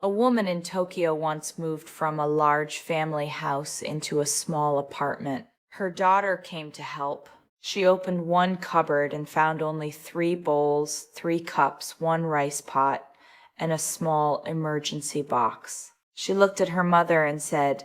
A woman in Tokyo once moved from a large family house into a small apartment. Her daughter came to help. She opened one cupboard and found only 3 bowls, 3 cups, one rice pot, and a small emergency box. She looked at her mother and said,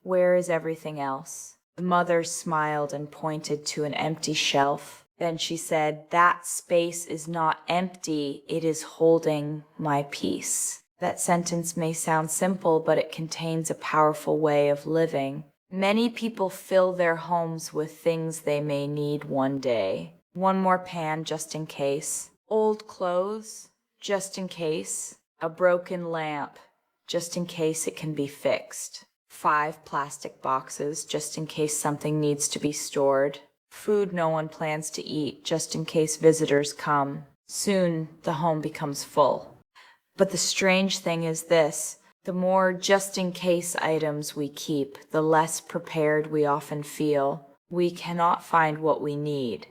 "Where is everything else?" The mother smiled and pointed to an empty shelf. Then she said, "That space is not empty, it is holding my peace." That sentence may sound simple, but it contains a powerful way of living. Many people fill their homes with things they may need one day. One more pan just in case. Old clothes, just in case. A broken lamp, just in case it can be fixed. 5 plastic boxes, just in case something needs to be stored. Food no one plans to eat, just in case visitors come. Soon, the home becomes full. But the strange thing is this: the more just-in-case items we keep, the less prepared we often feel. We cannot find what we need.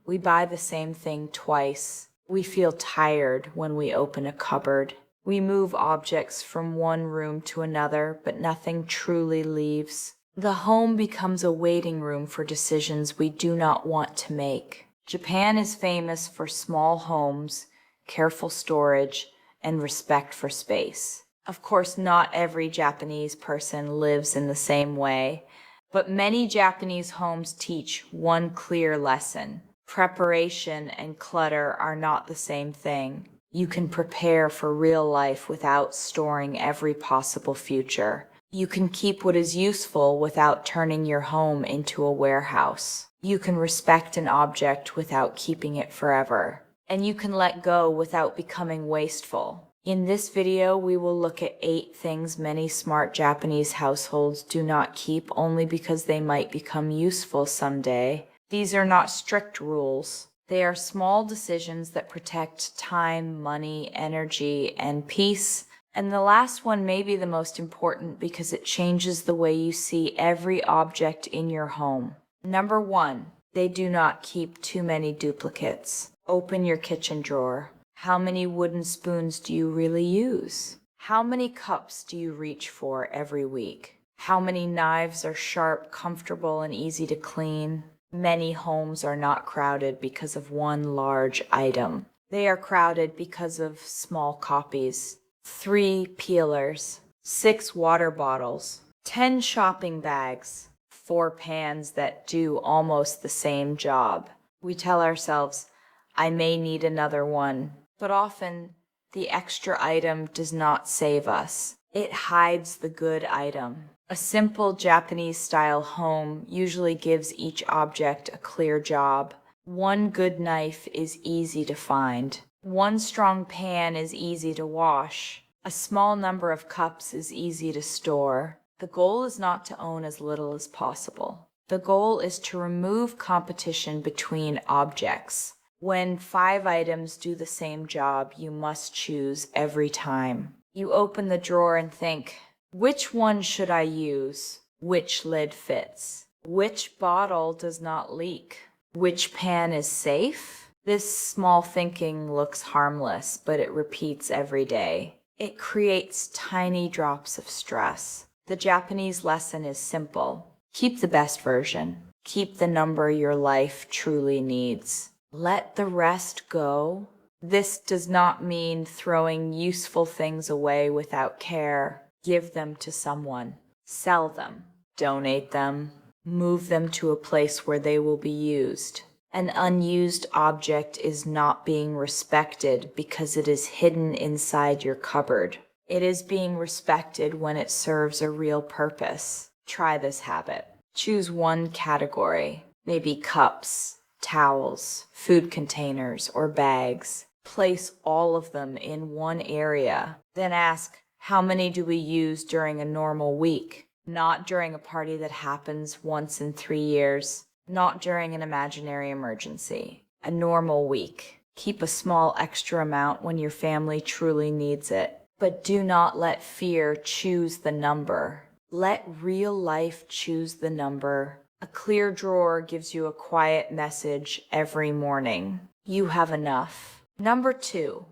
We buy the same thing twice. We feel tired when we open a cupboard. We move objects from one room to another, but nothing truly leaves. The home becomes a waiting room for decisions we do not want to make. Japan is famous for small homes, careful storage, and respect for space. Of course, not every Japanese person lives in the same way, but many Japanese homes teach one clear lesson: preparation and clutter are not the same thing. You can prepare for real life without storing every possible future. You can keep what is useful without turning your home into a warehouse. You can respect an object without keeping it forever. And you can let go without becoming wasteful. In this video, we will look at 8 things many smart Japanese households do not keep only because they might become useful someday. These are not strict rules. They are small decisions that protect time, money, energy, and peace. And the last one may be the most important because it changes the way you see every object in your home. Number 1, they do not keep too many duplicates. Open your kitchen drawer. How many wooden spoons do you really use? How many cups do you reach for every week? How many knives are sharp, comfortable, and easy to clean? Many homes are not crowded because of one large item. They are crowded because of small copies. 3 peelers, 6 water bottles, 10 shopping bags, 4 pans that do almost the same job. We tell ourselves, "I may need another one," but often the extra item does not save us. It hides the good item. A simple Japanese-style home usually gives each object a clear job. One good knife is easy to find. One strong pan is easy to wash. A small number of cups is easy to store. The goal is not to own as little as possible. The goal is to remove competition between objects. When 5 items do the same job, you must choose every time. You open the drawer and think, which one should I use? Which lid fits? Which bottle does not leak? Which pan is safe? This small thinking looks harmless, but it repeats every day. It creates tiny drops of stress. The Japanese lesson is simple. Keep the best version. Keep the number your life truly needs. Let the rest go. This does not mean throwing useful things away without care. Give them to someone. Sell them. Donate them. Move them to a place where they will be used. An unused object is not being respected because it is hidden inside your cupboard. It is being respected when it serves a real purpose. Try this habit. Choose one category, maybe cups, towels, food containers, or bags. Place all of them in one area. Then ask, how many do we use during a normal week? Not during a party that happens once in 3 years. Not during an imaginary emergency. A normal week. Keep a small extra amount when your family truly needs it. But do not let fear choose the number. Let real life choose the number. A clear drawer gives you a quiet message every morning. You have enough. Number 2,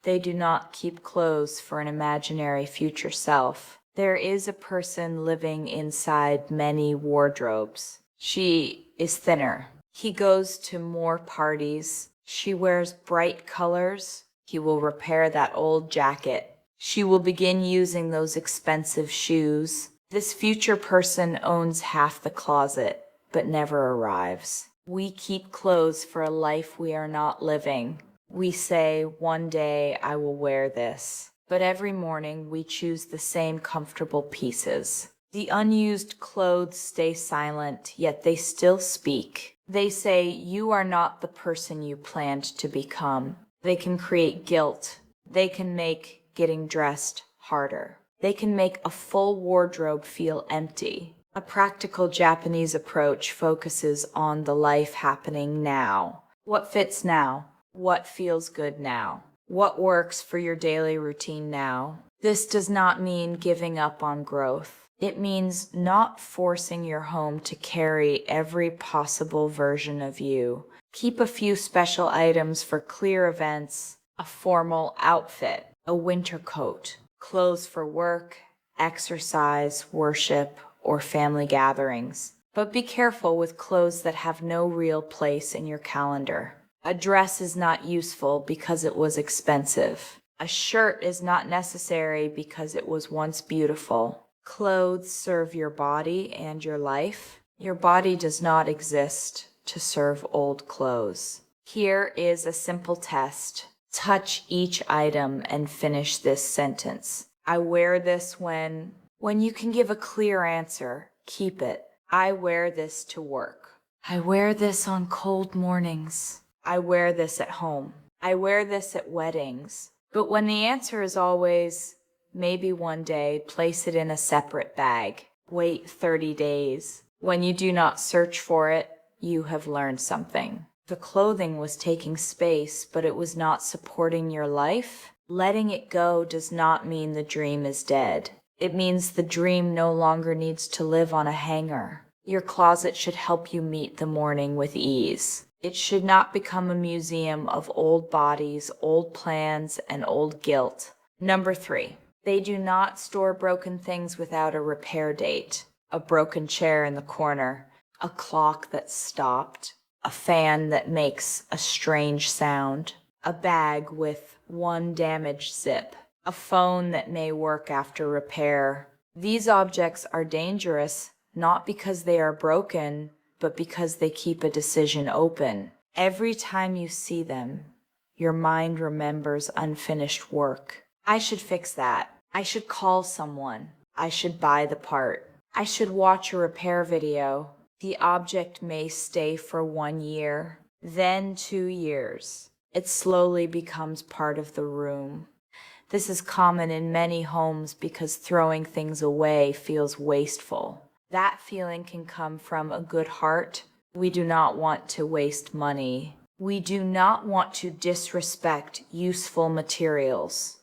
They do not keep clothes for an imaginary future self. There is a person living inside many wardrobes. She is thinner. He goes to more parties. She wears bright colors. He will repair that old jacket. She will begin using those expensive shoes. This future person owns half the closet, but never arrives. We keep clothes for a life we are not living. We say, one day I will wear this. But every morning we choose the same comfortable pieces. The unused clothes stay silent, yet they still speak. They say, you are not the person you planned to become. They can create guilt. They can make getting dressed harder. They can make a full wardrobe feel empty. A practical Japanese approach focuses on the life happening now. What fits now? What feels good now? What works for your daily routine now? This does not mean giving up on growth. It means not forcing your home to carry every possible version of you. Keep a few special items for clear events, a formal outfit, a winter coat, clothes for work, exercise, worship, or family gatherings. But be careful with clothes that have no real place in your calendar. A dress is not useful because it was expensive. A shirt is not necessary because it was once beautiful. Clothes serve your body and your life. Your body does not exist to serve old clothes. Here is a simple test. Touch each item and finish this sentence. I wear this when you can give a clear answer, keep it. I wear this to work. I wear this on cold mornings. I wear this at home. I wear this at weddings. But when the answer is always, maybe one day, place it in a separate bag. Wait 30 days. When you do not search for it, you have learned something. The clothing was taking space, but it was not supporting your life. Letting it go does not mean the dream is dead. It means the dream no longer needs to live on a hanger. Your closet should help you meet the morning with ease. It should not become a museum of old bodies, old plans, and old guilt. Number 3, they do not store broken things without a repair date. A broken chair in the corner, a clock that stopped, a fan that makes a strange sound, a bag with one damaged zip, a phone that may work after repair. These objects are dangerous not because they are broken, but because they keep a decision open. Every time you see them, your mind remembers unfinished work. I should fix that. I should call someone. I should buy the part. I should watch a repair video. The object may stay for 1 year, then 2 years. It slowly becomes part of the room. This is common in many homes because throwing things away feels wasteful. That feeling can come from a good heart. We do not want to waste money. We do not want to disrespect useful materials.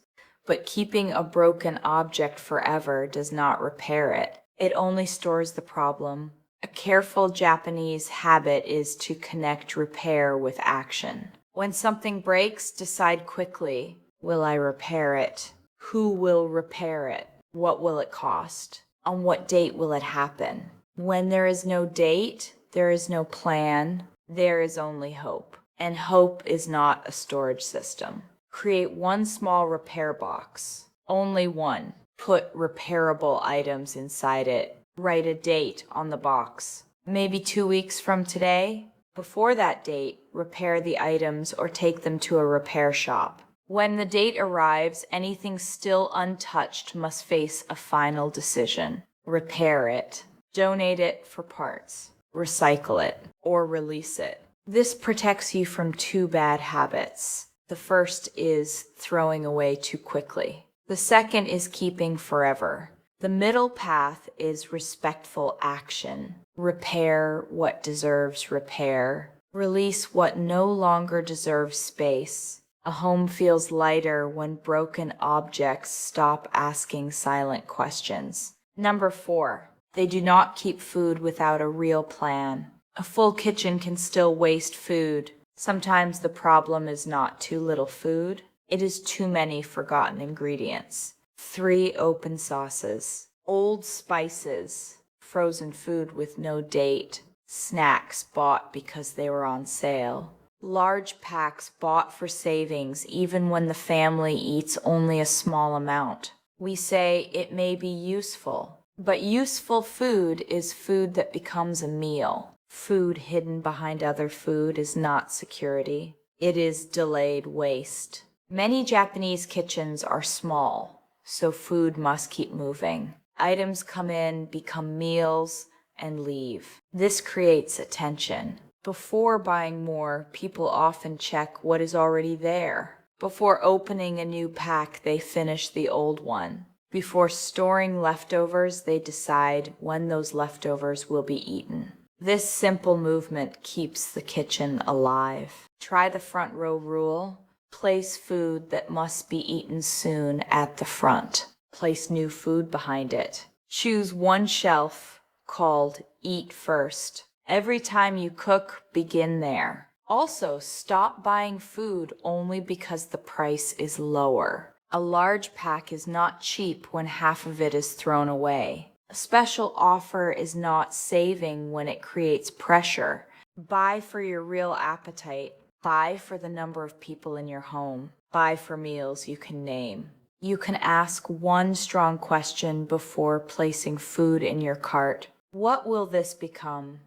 But keeping a broken object forever does not repair it. It only stores the problem. A careful Japanese habit is to connect repair with action. When something breaks, decide quickly. Will I repair it? Who will repair it? What will it cost? On what date will it happen? When there is no date, there is no plan, there is only hope. And hope is not a storage system. Create one small repair box. Only one. Put repairable items inside it. Write a date on the box. Maybe 2 weeks from today. Before that date, repair the items or take them to a repair shop. When the date arrives, anything still untouched must face a final decision. Repair it. Donate it for parts. Recycle it. Or release it. This protects you from 2 bad habits. The first is throwing away too quickly. The second is keeping forever. The middle path is respectful action. Repair what deserves repair. Release what no longer deserves space. A home feels lighter when broken objects stop asking silent questions. Number 4, they do not keep food without a real plan. A full kitchen can still waste food. Sometimes the problem is not too little food. It is too many forgotten ingredients. 3 open sauces. Old spices. Frozen food with no date. Snacks bought because they were on sale. Large packs bought for savings even when the family eats only a small amount. We say it may be useful, but useful food is food that becomes a meal. Food hidden behind other food is not security. It is delayed waste. Many Japanese kitchens are small, so food must keep moving. Items come in, become meals, and leave. This creates a tension. Before buying more, people often check what is already there. Before opening a new pack, they finish the old one. Before storing leftovers, they decide when those leftovers will be eaten. This simple movement keeps the kitchen alive. Try the front row rule. Place food that must be eaten soon at the front. Place new food behind it. Choose one shelf called Eat First. Every time you cook, begin there. Also, stop buying food only because the price is lower. A large pack is not cheap when half of it is thrown away. A special offer is not saving when it creates pressure. Buy for your real appetite. Buy for the number of people in your home. Buy for meals you can name. You can ask one strong question before placing food in your cart. What will this become?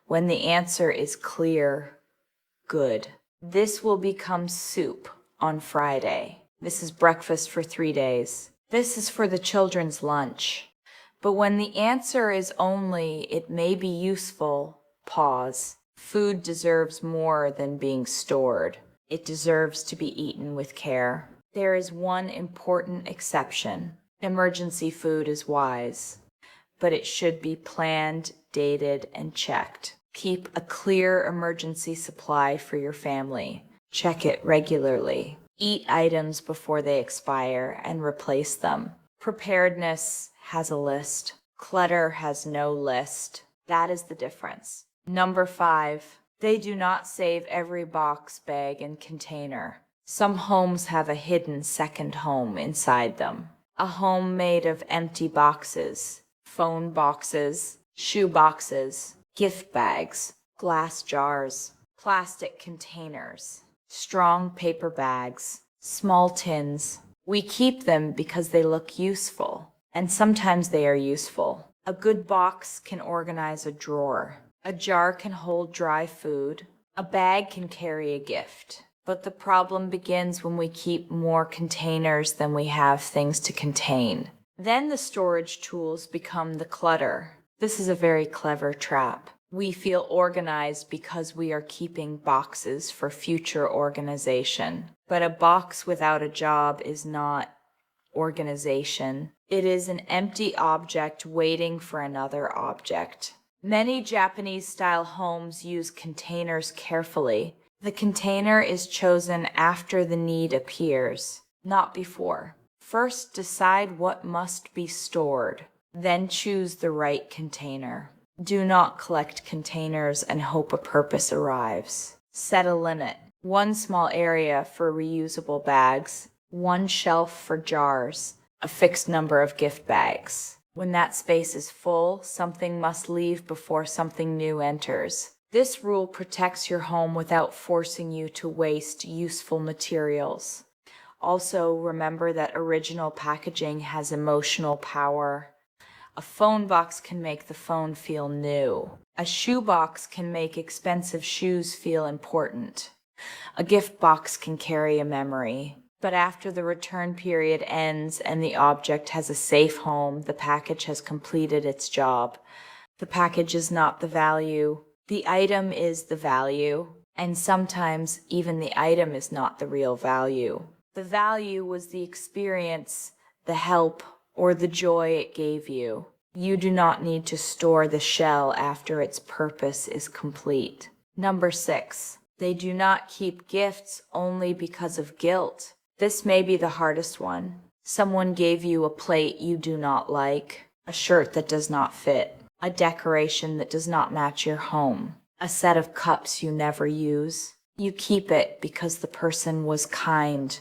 When the answer is clear, good. This will become soup on Friday. This is breakfast for 3 days. This is for the children's lunch. But when the answer is only, it may be useful, pause. Food deserves more than being stored. It deserves to be eaten with care. There is one important exception. Emergency food is wise, but it should be planned, dated, and checked. Keep a clear emergency supply for your family. Check it regularly. Eat items before they expire and replace them. Preparedness has a list. Clutter has no list. That is the difference. Number 5, they do not save every box, bag, and container. Some homes have a hidden second home inside them. A home made of empty boxes, phone boxes, shoe boxes, gift bags, glass jars, plastic containers, strong paper bags, small tins. We keep them because they look useful, and sometimes they are useful. A good box can organize a drawer. A jar can hold dry food. A bag can carry a gift. But the problem begins when we keep more containers than we have things to contain. Then the storage tools become the clutter. This is a very clever trap. We feel organized because we are keeping boxes for future organization. But a box without a job is not organization. It is an empty object waiting for another object. Many Japanese-style homes use containers carefully. The container is chosen after the need appears, not before. First, decide what must be stored. Then choose the right container. Do not collect containers and hope a purpose arrives. Set a limit. 1 small area for reusable bags, 1 shelf for jars, a fixed number of gift bags. When that space is full, something must leave before something new enters. This rule protects your home without forcing you to waste useful materials. Also, remember that original packaging has emotional power. A phone box can make the phone feel new. A shoe box can make expensive shoes feel important. A gift box can carry a memory. But after the return period ends and the object has a safe home, the package has completed its job. The package is not the value. The item is the value. And sometimes even the item is not the real value. The value was the experience, the help, or the joy it gave you. You do not need to store the shell after its purpose is complete. Number 6, they do not keep gifts only because of guilt. This may be the hardest one. Someone gave you a plate you do not like, a shirt that does not fit, a decoration that does not match your home, a set of cups you never use. You keep it because the person was kind.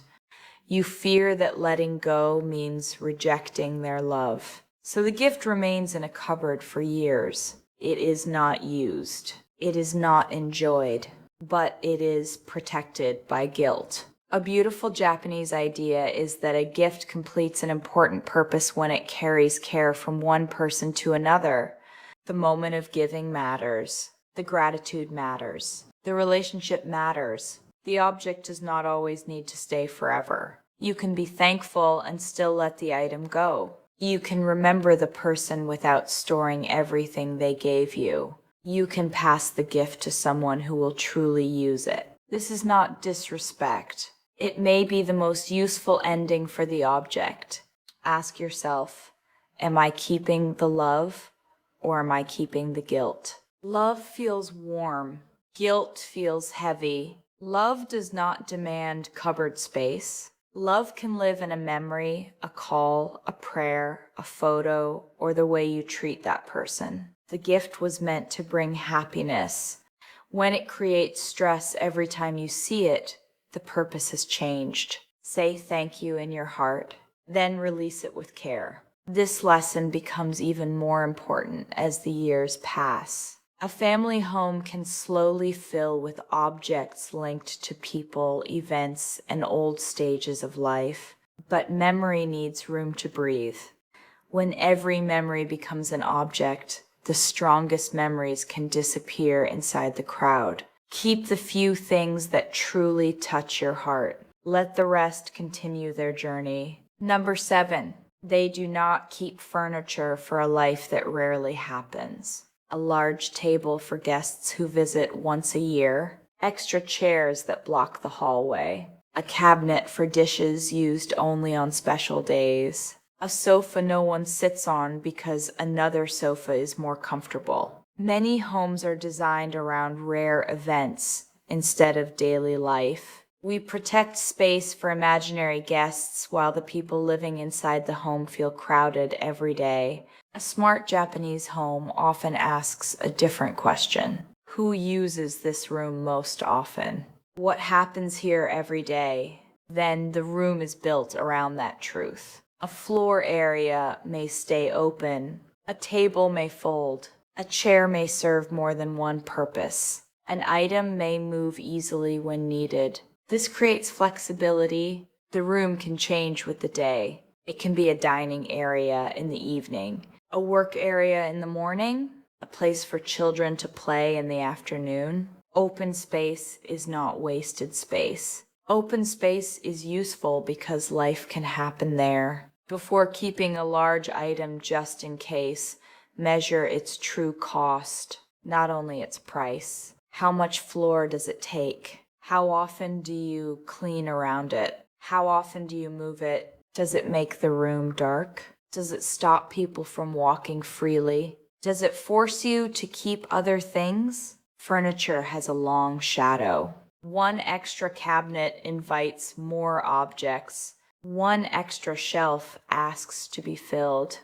You fear that letting go means rejecting their love. So the gift remains in a cupboard for years. It is not used. It is not enjoyed, but it is protected by guilt. A beautiful Japanese idea is that a gift completes an important purpose when it carries care from one person to another. The moment of giving matters. The gratitude matters. The relationship matters. The object does not always need to stay forever. You can be thankful and still let the item go. You can remember the person without storing everything they gave you. You can pass the gift to someone who will truly use it. This is not disrespect. It may be the most useful ending for the object. Ask yourself, am I keeping the love or am I keeping the guilt? Love feels warm. Guilt feels heavy. Love does not demand cupboard space. Love can live in a memory, a call, a prayer, a photo, or the way you treat that person. The gift was meant to bring happiness. When it creates stress every time you see it, the purpose has changed. Say thank you in your heart, then release it with care. This lesson becomes even more important as the years pass. A family home can slowly fill with objects linked to people, events, and old stages of life, but memory needs room to breathe. When every memory becomes an object, the strongest memories can disappear inside the crowd. Keep the few things that truly touch your heart. Let the rest continue their journey. Number 7, they do not keep furniture for a life that rarely happens. A large table for guests who visit once a year, extra chairs that block the hallway, a cabinet for dishes used only on special days, a sofa no one sits on because another sofa is more comfortable. Many homes are designed around rare events instead of daily life. We protect space for imaginary guests while the people living inside the home feel crowded every day. A smart Japanese home often asks a different question. Who uses this room most often? What happens here every day? Then the room is built around that truth. A floor area may stay open. A table may fold. A chair may serve more than one purpose. An item may move easily when needed. This creates flexibility. The room can change with the day. It can be a dining area in the evening, a work area in the morning, a place for children to play in the afternoon. Open space is not wasted space. Open space is useful because life can happen there. Before keeping a large item just in case, measure its true cost, not only its price. How much floor does it take? How often do you clean around it? How often do you move it? Does it make the room dark? Does it stop people from walking freely? Does it force you to keep other things? Furniture has a long shadow. One extra cabinet invites more objects. One extra shelf asks to be filled.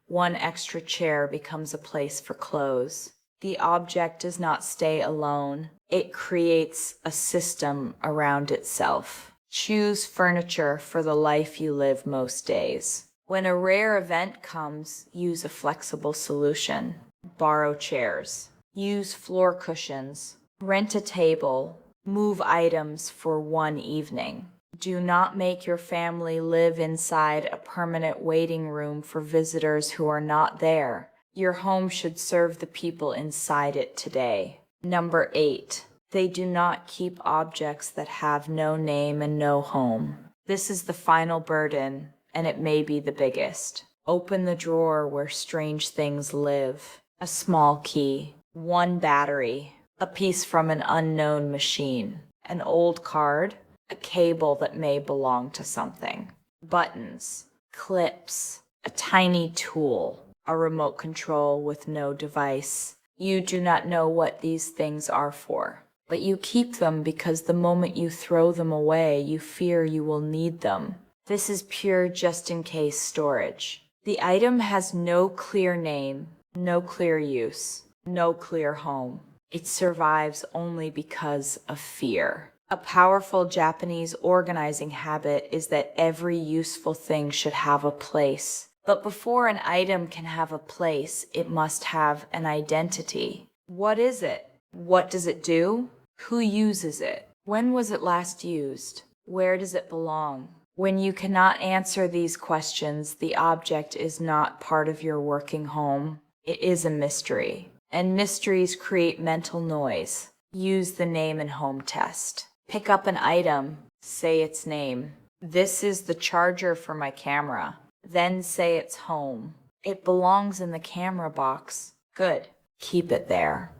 One extra chair becomes a place for clothes. The object does not stay alone. It creates a system around itself. Choose furniture for the life you live most days. When a rare event comes, use a flexible solution. Borrow chairs. Use floor cushions. Rent a table. Move items for one evening. Do not make your family live inside a permanent waiting room for visitors who are not there. Your home should serve the people inside it today. Number 8, they do not keep objects that have no name and no home. This is the final burden, and it may be the biggest. Open the drawer where strange things live. A small key, one battery, a piece from an unknown machine, an old card, a cable that may belong to something, buttons, clips, a tiny tool, a remote control with no device. You do not know what these things are for, but you keep them because the moment you throw them away, you fear you will need them. This is pure just-in-case storage. The item has no clear name, no clear use, no clear home. It survives only because of fear. A powerful Japanese organizing habit is that every useful thing should have a place. But before an item can have a place, it must have an identity. What is it? What does it do? Who uses it? When was it last used? Where does it belong? When you cannot answer these questions, the object is not part of your working home. It is a mystery. And mysteries create mental noise. Use the name and home test. Pick up an item. Say its name. This is the charger for my camera. Then say it's home. It belongs in the camera box. Good. Keep it there.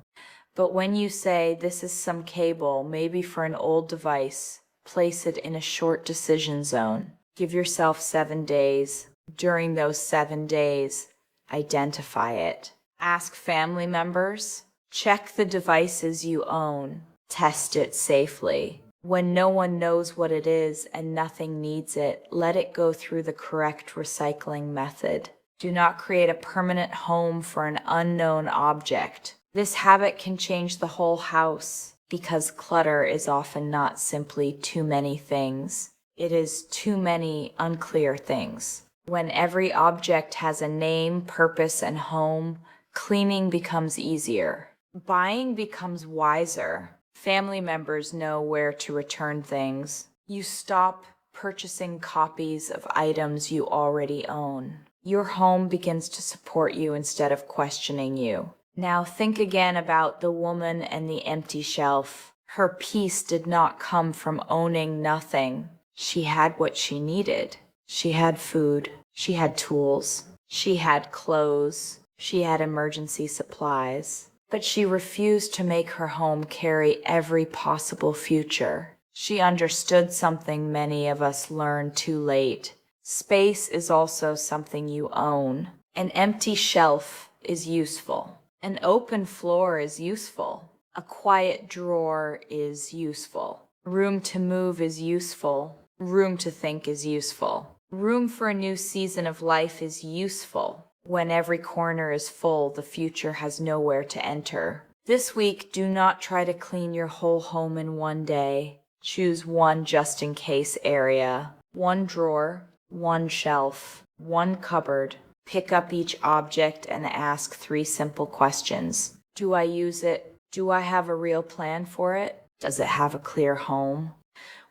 But when you say this is some cable, maybe for an old device, place it in a short decision zone. Give yourself 7 days. During those 7 days, identify it. Ask family members. Check the devices you own. Test it safely. When no one knows what it is and nothing needs it, let it go through the correct recycling method. Do not create a permanent home for an unknown object. This habit can change the whole house because clutter is often not simply too many things. It is too many unclear things. When every object has a name, purpose, and home, cleaning becomes easier. Buying becomes wiser. Family members know where to return things. You stop purchasing copies of items you already own. Your home begins to support you instead of questioning you. Now think again about the woman and the empty shelf. Her peace did not come from owning nothing. She had what she needed. She had food. She had tools. She had clothes. She had emergency supplies. But she refused to make her home carry every possible future. She understood something many of us learn too late. Space is also something you own. An empty shelf is useful. An open floor is useful. A quiet drawer is useful. Room to move is useful. Room to think is useful. Room for a new season of life is useful. When every corner is full, the future has nowhere to enter. This week, do not try to clean your whole home in one day. Choose one just-in-case area, one drawer, one shelf, one cupboard. Pick up each object and ask 3 simple questions. Do I use it? Do I have a real plan for it? Does it have a clear home?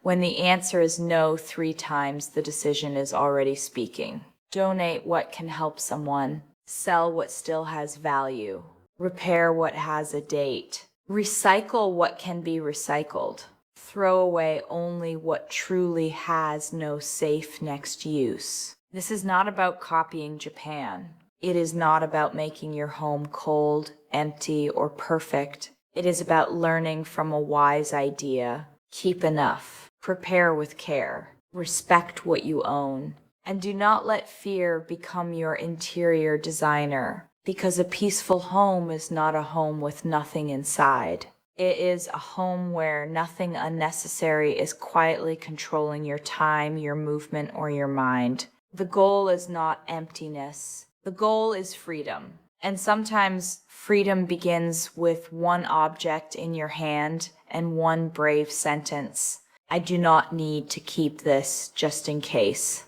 When the answer is no 3 times, the decision is already speaking. Donate what can help someone. Sell what still has value. Repair what has a date. Recycle what can be recycled. Throw away only what truly has no safe next use. This is not about copying Japan. It is not about making your home cold, empty, or perfect. It is about learning from a wise idea. Keep enough. Prepare with care. Respect what you own. And do not let fear become your interior designer, because a peaceful home is not a home with nothing inside. It is a home where nothing unnecessary is quietly controlling your time, your movement, or your mind. The goal is not emptiness. The goal is freedom. And sometimes freedom begins with one object in your hand and one brave sentence. I do not need to keep this just in case.